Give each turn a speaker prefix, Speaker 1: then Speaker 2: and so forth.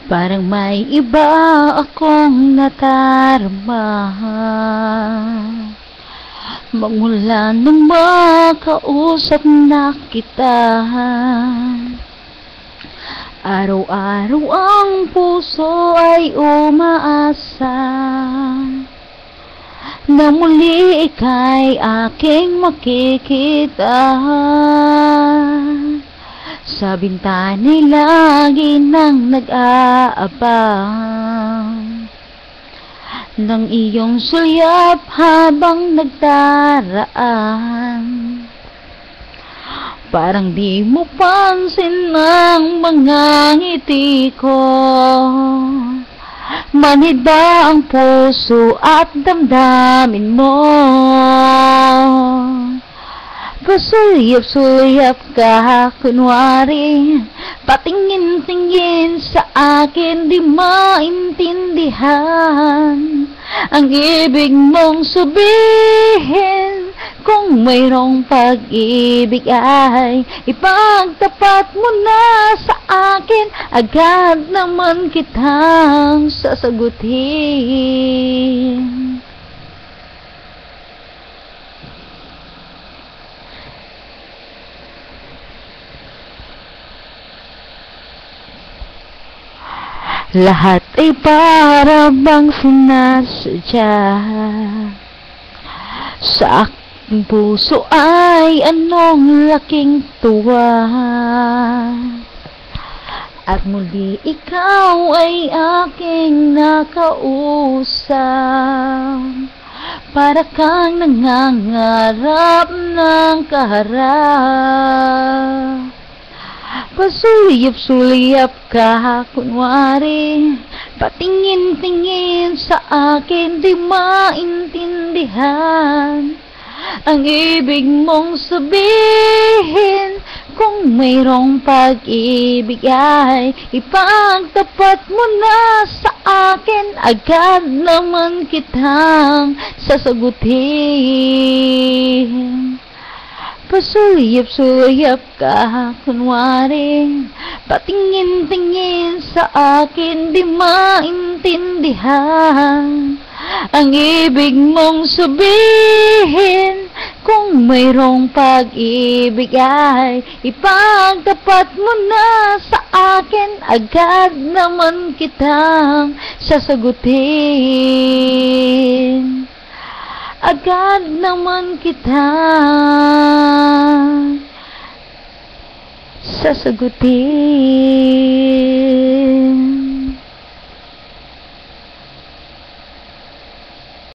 Speaker 1: Parang may iba akong natarama magmula nung makausap na kita. Araw-araw ang puso ay umaasa na muli ika'y aking makikita. Sa bintana'y lagi nang nag-aabang ng iyong sulyap habang nagdaraan. Parang di mo pansin ang mga ngiti ko, manhida ang puso at damdamin mo. Pasulyap-sulyap ka, kunwari patingin-tingin sa akin, di maintindihan ang ibig mong sabihin. Kung mayroong pag-ibig ay ipagtapat mo na sa akin, agad naman kitang sasagutin. Lahat ay para bang sinasadya. Sa aking puso ay anong laking tuwa, at muli ikaw ay aking nakausap. Para kang nangangarap ng kaharap. Pasulyap-sulyap ka, kunwari patingin-tingin sa akin, di maintindihan ang ibig mong sabihin. Kung mayroong pag-ibig ay ipagtapat mo na sa akin, agad naman kitang sasagutin. Pasulyap-sulyap ka, kunwari patingin-tingin sa akin, di maintindihan ang ibig mong sabihin. Kung mayroong pag-ibig ay ipagtapat mo na sa akin, agad naman kitang sasagutin. Agad naman kitang sasagutin.